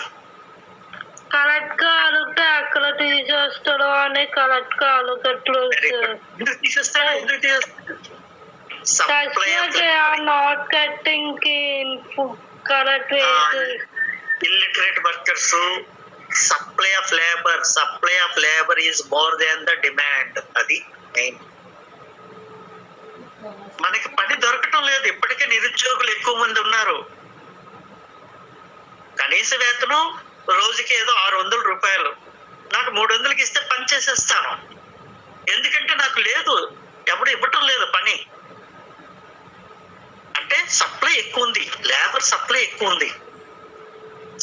Correct గా అడిగితే అక్కడ తీసేస్తాడు అని కరెక్ట్ గా అడగట్లేదు సార్. ఎందుకు తీసేస్తాడు? Not cutting correct illiterate workers, supply of labor is more than the demand. అది మెయిన్. మనకి పని దొరకటం లేదు, ఇప్పటికే నిరుద్యోగులు ఎక్కువ మంది ఉన్నారు. కనీస వేతనం రోజుకి ఏదో 600 రూపాయలు, నాకు 300కి ఇస్తే పని చేసేస్తాను. ఎందుకంటే నాకు లేదు, ఎప్పుడు ఇవ్వటం లేదు పని. అంటే సప్లై ఎక్కువ ఉంది, లేబర్ సప్లై ఎక్కువ ఉంది.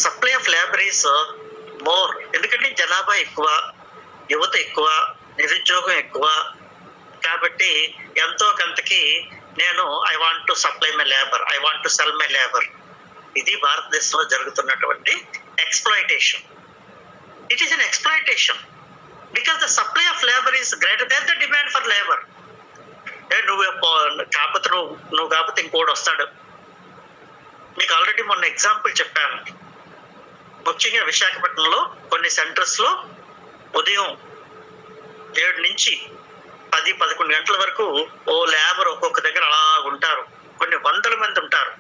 Supply of labour is more, ఎందుకంటే జనాభా ఎక్కువ, యువత ఎక్కువ, నిరుద్యోగం ఎక్కువ. కాబట్టి ఎంతో కొంతకి నేను I want to supply my labour, I want to cell my labour. ఇది భారతదేశంలో జరుగుతున్నటువంటి exploitation. It is an exploitation because the supply of labour is greater than the demand for labour. నువ్వు కాకపోతే ఇంకోటి వస్తాడు. మీకు ఆల్రెడీ మొన్న ఎగ్జాంపుల్ చెప్పాను. ముఖ్యంగా విశాఖపట్నంలో కొన్ని సెంటర్స్ లో ఉదయం 7 నుంచి 10-11 గంటల వరకు ఓ లేబర్ ఒక్కొక్క దగ్గర అలా ఉంటారు, కొన్ని వందల మంది ఉంటారు.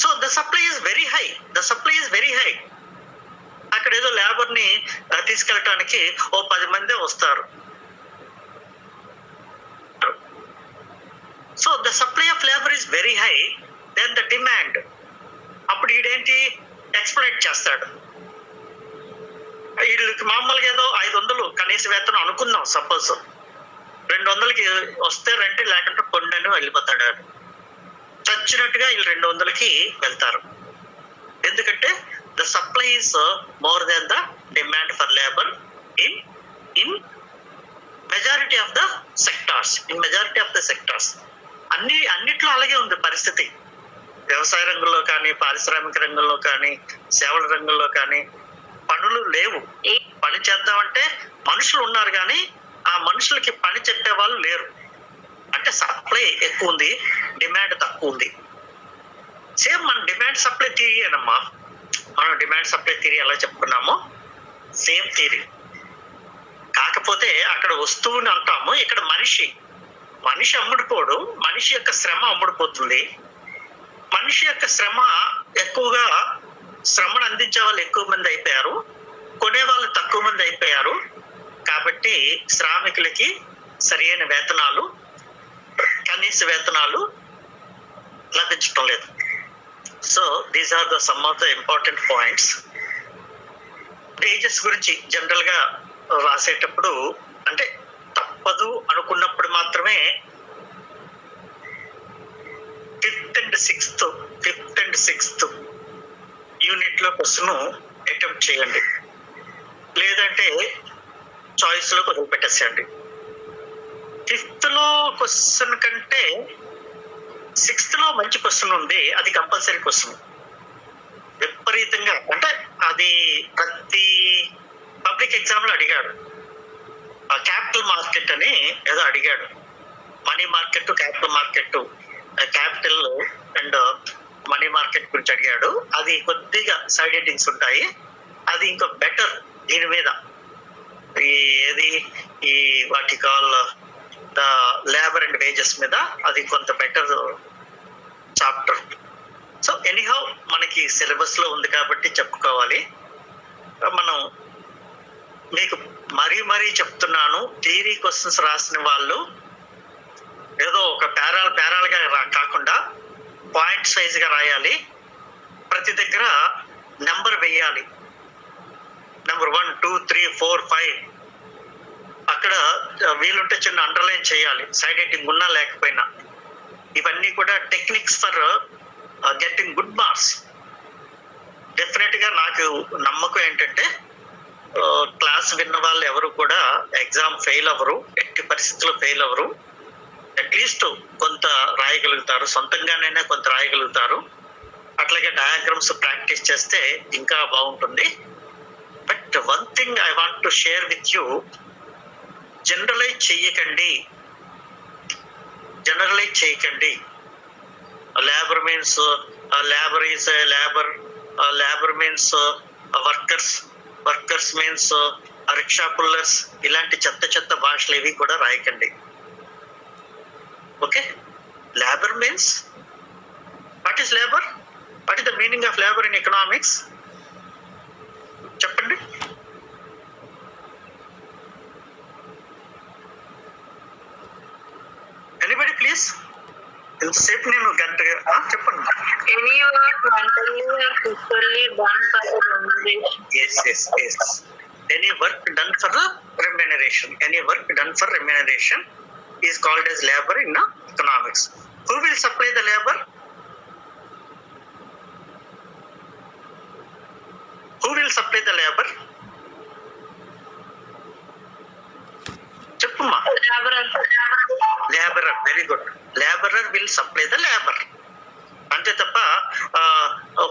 So the supply is very high. అక్కడ ఏదో లేబర్ ని తీసుకెళ్ళటానికి ఓ 10 మందే వస్తారు. So the supply of labour is very high than the demand. అప్పుడు ఈడేంటి ఎక్స్ప్లాయిట్ చేస్తాడు. వీళ్ళకి మామూలుగా ఏదో 500 కనీస వేతనం అనుకుందాం, సపోజ్ 200కి వస్తే రండి, లేకుంటే పొండి అని వెళ్ళిపోతాడు. చచ్చినట్టుగా వీళ్ళు 200కి వెళ్తారు. ఎందుకంటే the supply is more than the demand for labour in majority of the sectors. అన్నిట్లో అలాగే ఉంది పరిస్థితి. వ్యవసాయ రంగంలో కానీ, పారిశ్రామిక రంగంలో కానీ, సేవల రంగంలో కానీ పనులు లేవు. పని చేద్దామంటే మనుషులు ఉన్నారు కానీ ఆ మనుషులకి పని చెప్పే వాళ్ళు లేరు. అంటే సప్లై ఎక్కువ ఉంది, డిమాండ్ తక్కువ ఉంది. సేమ్ మన డిమాండ్ సప్లై థియరీ అనమ్మా. మనం డిమాండ్ సప్లై థియరీ ఎలా చెప్పుకున్నామో సేమ్ థియరీ. కాకపోతే అక్కడ వస్తువుని అంటాము, ఇక్కడ మనిషి అమ్ముడుపోడు, మనిషి యొక్క శ్రమ అమ్ముడుపోతుంది. మనిషి యొక్క శ్రమ ఎక్కువగా, శ్రమను అందించే వాళ్ళు ఎక్కువ మంది అయిపోయారు, కొనే వాళ్ళు తక్కువ మంది అయిపోయారు. కాబట్టి శ్రామికులకి సరైన వేతనాలు, కనీస వేతనాలు లభించడం లేదు. So these are the some of the important points. Wages గురించి జనరల్ గా రాసేటప్పుడు అంటే తప్పదు అనుకున్నప్పుడు మాత్రమే ఫిఫ్త్ అండ్ సిక్స్త్ యూనిట్ లో క్వశ్చన్ అటెంప్ట్ చేయండి, లేదంటే చాయిస్ లో వదిలిపెట్టేసేయండి. 5th లో క్వశ్చన్ కంటే 6th లో మంచి క్వశ్చన్ ఉంది, అది కంపల్సరీ క్వశ్చన్. విపరీతంగా అంటే అది ప్రతి పబ్లిక్ ఎగ్జామ్ లో అడిగాడు. క్యాపిటల్ మార్కెట్ అని ఏదో అడిగాడు. Money market, capital market, capital and money market గురించి అడిగాడు. అది కొద్దిగా సైడ్ ఎడింగ్స్ ఉంటాయి. అది ఇంకా బెటర్ దీని మీద, ఈ వాటి call the labour and wages మీద అది కొంత బెటర్ చాప్టర్. సో ఎనీహౌ మనకి సిలబస్ లో ఉంది కాబట్టి చెప్పుకోవాలి. మనం మీకు మరీ చెప్తున్నాను, థియరీ క్వశ్చన్స్ రాసిన వాళ్ళు ఏదో ఒక పేరాలుగా కాకుండా పాయింట్స్ వైజ్ గా రాయాలి. ప్రతి దగ్గర నెంబర్ వేయాలి. నెంబర్ 1, 2, 3, 4, 5 అక్కడ వీలుంటే చిన్న అండర్లైన్ చేయాలి, సైడ్ హెడ్డింగ్ ఉన్నా లేకపోయినా. ఇవన్నీ కూడా techniques for getting good marks. Definite గా నాకు నమ్మకం ఏంటంటే క్లాస్ విన్న వాళ్ళు ఎవరు కూడా ఎగ్జామ్ ఫెయిల్ అవ్వరు, ఎట్టి పరిస్థితుల్లో ఫెయిల్ అవ్వరు. అట్లీస్ట్ కొంత రాయగలుగుతారు, సొంతంగానైనా కొంత రాయగలుగుతారు. అట్లాగే డయాగ్రామ్స్ ప్రాక్టీస్ చేస్తే ఇంకా బాగుంటుంది. But one thing I want to share with you, generalize చేయకండి. Labour means labour is labour means workers means rickshaw pullers, ఇలాంటి చెత్త భాషలు ఏవి కూడా రాయకండి. Okay, labour means what is labour? What is the meaning of labour in economics? చెప్పండి. Anybody please. ఇంతసేపు నేను గంటగా చెప్పండి. Any work mentally or physically done for remuneration. Yes. Any work done for the remuneration. Any work done for remuneration is called as labor in economics. Who will supply the labor? Who will supply the labor? Cheppumma. Laborer. Very good. Laborer will supply the labor. అంతే తప్ప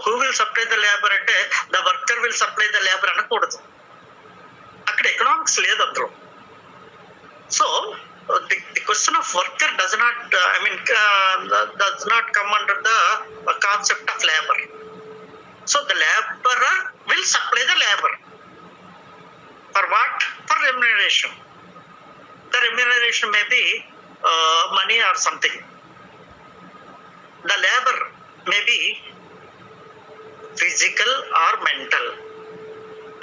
who will supply the labour అంటే the worker will supply the labour అనకూడదు. అక్కడ economics లేదు అందులో. So the question of worker does not come under the concept of labour. So the labourer will supply the labour for what? For remuneration. The remuneration may be money or something. The labor may be physical or mental.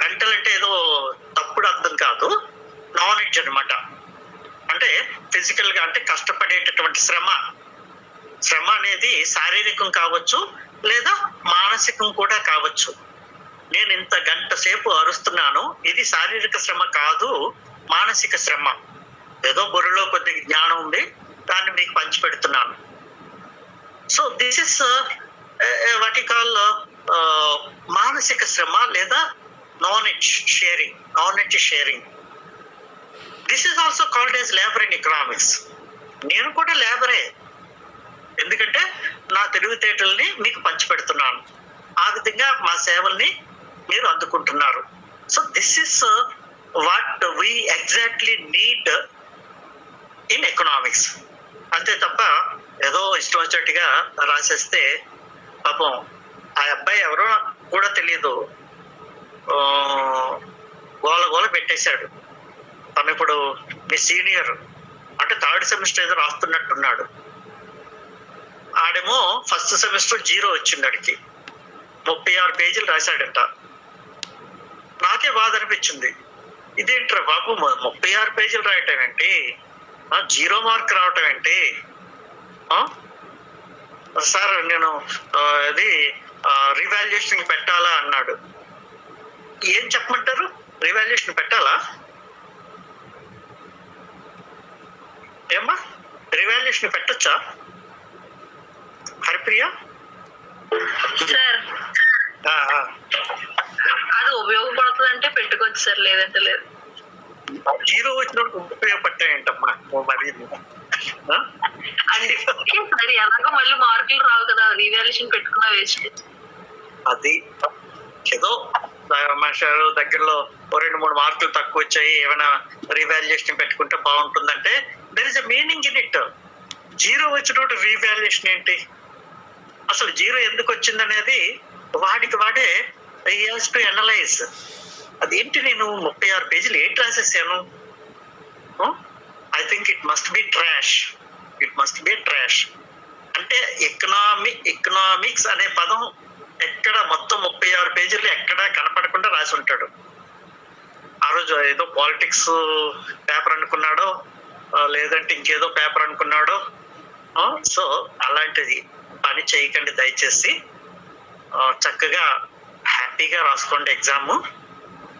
Mental అంటే ఏదో తప్పుడు అర్థం కాదు, knowledge అనమాట. అంటే physical గా అంటే కష్టపడేటటువంటి శ్రమ అనేది శారీరకం కావచ్చు లేదా మానసికం కూడా కావచ్చు. నేను ఇంత గంట సేపు అరుస్తున్నాను, ఇది శారీరక శ్రమ కాదు, మానసిక శ్రమ. ఏదో బుర్రలో కొద్దిగా జ్ఞానం ఉంది, దాన్ని మీకు పంచి పెడుతున్నాను. So this is what you call మానసిక శ్రమ లేదా knowledge sharing. This is also called as labour in economics. నేను కూడా లేబరే, ఎందుకంటే నా తెలివితేటల్ని మీకు పంచిపెడుతున్నాను. ఆ విధంగా మా సేవల్ని మీరు అందుకుంటున్నారు. So this is what we exactly need in economics. అంతే తప్ప ఏదో ఇష్టం వచ్చేట్టుగా రాసేస్తే పాపం ఆ అబ్బాయి ఎవరో కూడా తెలియదు, గోల పెట్టేశాడు. తను ఇప్పుడు మీ సీనియర్ అంటే 3rd సెమిస్టర్ ఏదో రాస్తున్నట్టున్నాడు. ఆడేమో ఫస్ట్ సెమిస్టర్ 0 వచ్చింది, అడికి 36 పేజీలు రాశాడంట. నాకే బాధ అనిపించింది, ఇదేంట్రా బాబు 36 పేజీలు రాయటం ఏంటి, 0 మార్క్ రావటం ఏంటి? సార్ నేను అది రివాల్యుయేషన్ పెట్టాలా అన్నాడు. ఏం చెప్పమంటారు? రివాల్యుయేషన్ పెట్టాలా? ఏమ్మా రివాల్యుయేషన్ పెట్టొచ్చా హరిప్రియ? సార్ అది ఉపయోగపడుతుంది అంటే పెట్టుకోవచ్చు సార్, లేదంటే లేదు. 0 వచ్చినప్పుడు ఉపయోగపడ్డాయంటమ్మా మరి. అందుకే సరే ఎలాగో మళ్ళీ మార్కులు రావు కదా, రివాల్యుయేషన్ పెట్టుకున్నా వేస్ట్. అది ఏదో మాస్టర్ దగ్గరలో 2-3 మార్కులు తక్కువ వచ్చాయి, ఏమైనా రివాల్యుయేషన్ పెట్టుకుంటే బాగుంటుందంటే there is a meaning in it. 0 వచ్చినప్పుడు రివాల్యుయేషన్ ఏంటి, అసలు 0 ఎందుకు వచ్చింది అనేది వాడికి వాడే హి హాస్ టు అనలైజ్. అదేంటి నేను 36 పేజీలు ఏంటి రాసేసాను? I think it must be trash. అంటే ఎకనామిక్స్ అనే పదం ఎక్కడ మొత్తం 36 పేజీలు ఎక్కడ కనపడకుండా రాసి ఉంటాడు. ఆ రోజు ఏదో పాలిటిక్స్ పేపర్ అనుకున్నాడో, లేదంటే ఇంకేదో పేపర్ అనుకున్నాడో. సో అలాంటిది పని చేయకండి దయచేసి. చక్కగా హ్యాపీగా రాసుకోండి ఎగ్జామ్.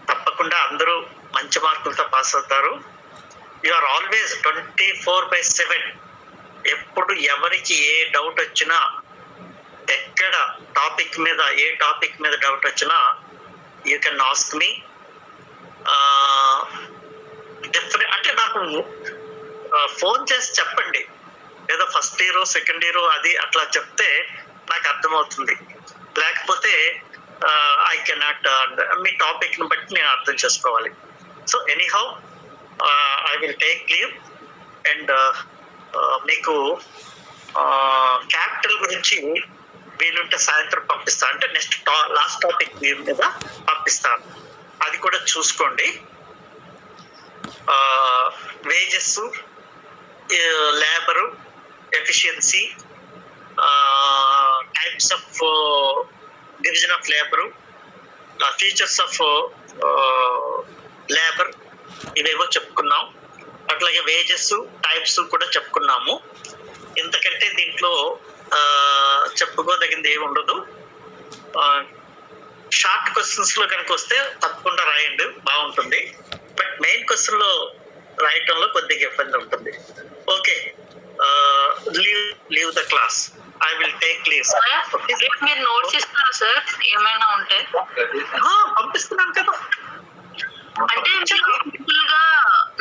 తప్పకుండా అందరూ మంచి మార్కులతో పాస్ అవుతారు. You are always 24/7. ఎప్పుడు ఎవరికి ఏ డౌట్ వచ్చినా, ఎక్కడ ఏ టాపిక్ మీద డౌట్ వచ్చినా you can ask me. Different అంటే నాకు ఫోన్ చేసి చెప్పండి, లేదా ఫస్ట్ ఇయర్ సెకండ్ ఇయర్ అది అట్లా చెప్తే నాకు అర్థమవుతుంది. లేకపోతే ఐ కెనాట్, మీ టాపిక్ ని బట్టి నేను అర్థం చేసుకోవాలి. So anyhow I will take leave and మీకు క్యాపిటల్ గురించి వీలుంటే సాయంత్రం పంపిస్తాను, అంటే నెక్స్ట్ లాస్ట్ టాపిక్ మీద పంపిస్తాను. అది కూడా చూసుకోండి. Wages, labour, efficiency, types of division of labour, features of labour, ఇవేవో చెప్పుకున్నాం. అట్లాగే వేజెస్, టైప్స్ కూడా చెప్పుకున్నాము. ఇంతకంటే దీంట్లో చెప్పుకోదగింది ఏమి ఉండదు. షార్ట్ క్వశ్చన్స్ లో కనుక వస్తే తప్పకుండా రాయండి, బాగుంటుంది. బట్ మెయిన్ క్వశ్చన్ లో రాయటంలో కొద్దిగా ఇబ్బంది ఉంటుంది. Okay, leave the class. I will take leave. మీరు నోట్స్ ఇస్తారా సార్ ఏమైనా ఉంటే? పంపిస్తున్నాను కదా. అంటే సింపుల్ గా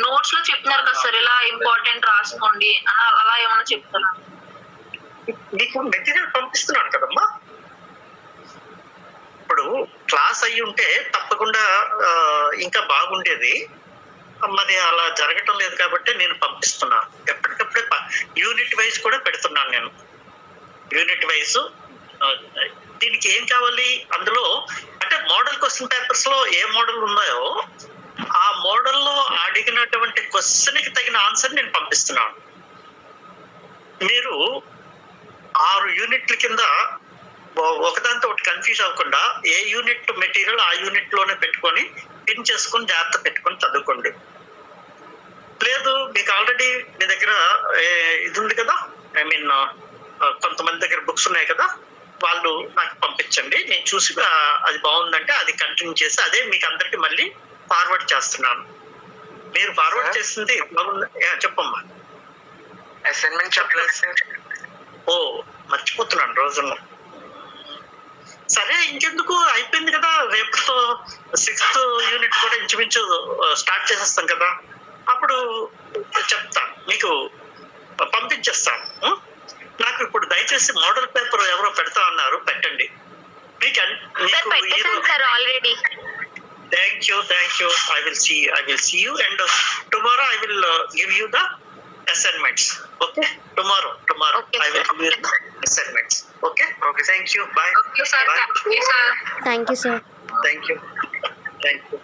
నోట్స్ లో చెప్తున్నారు కదా సార్, ఇలా ఇంపార్టెంట్ రాసుకోండి అని, అలా ఏమైనా చెప్తారా? నీకు మెటీరియల్ పంపిస్తున్నాను కదమ్మా. ఇప్పుడు క్లాస్ అయ్యి ఉంటే తప్పకుండా ఇంకా బాగుండేది. మరి అలా జరగటం లేదు కాబట్టి నేను పంపిస్తున్నాను. ఎప్పటికప్పుడే యూనిట్ వైజ్ కూడా పెడుతున్నాను నేను. యూనిట్ వైజ్ దీనికి ఏం కావాలి అందులో అంటే మోడల్ క్వశ్చన్ పేపర్స్ లో ఏ మోడల్ ఉన్నాయో ఆ మోడల్లో అడిగినటువంటి క్వశ్చన్ కి తగిన ఆన్సర్ నేను పంపిస్తున్నాను. మీరు 6 యూనిట్ల కింద ఒకదాంతో ఒకటి కన్ఫ్యూజ్ అవ్వకుండా ఏ యూనిట్ మెటీరియల్ ఆ యూనిట్ లోనే పెట్టుకొని పిన్ చేసుకొని జాగ్రత్త పెట్టుకొని చదువుకోండి. లేదు మీకు ఆల్రెడీ మీ దగ్గర ఇది ఉంది కదా, ఐ మీన్ కొంతమంది దగ్గర బుక్స్ ఉన్నాయి కదా, వాళ్ళు నాకు పంపించండి, నేను చూసి అది బాగుందంటే అది కంటిన్యూ చేసి అదే మీకు అందరికి మళ్ళీ ఫార్వర్డ్ చేస్తున్నాను. మీరు ఫార్వర్డ్ చేసింది బాగుంది. చెప్పమ్మా. అసైన్మెంట్ చెప్పలేదు సార్. ఓ మర్చిపోతున్నాను రోజుల్లో. సరే ఇంకెందుకు, అయిపోయింది కదా, రేపుతో 6th యూనిట్ కూడా ఇంచుమించు స్టార్ట్ చేసేస్తాం కదా, అప్పుడు చెప్తాను మీకు, పంపించేస్తాను. నాకు ఇప్పుడు దయచేసి మోడల్ పేపర్ ఎవరో పెడతా అన్నారు, పెట్టండి. మీకు already. Thank you. I will see you and tomorrow I will give you the assignments. Okay, tomorrow Okay, I will give you the assignments. Okay, thank you, bye. Okay sir, Bye. thank you sir. Thank you, sir. Thank you.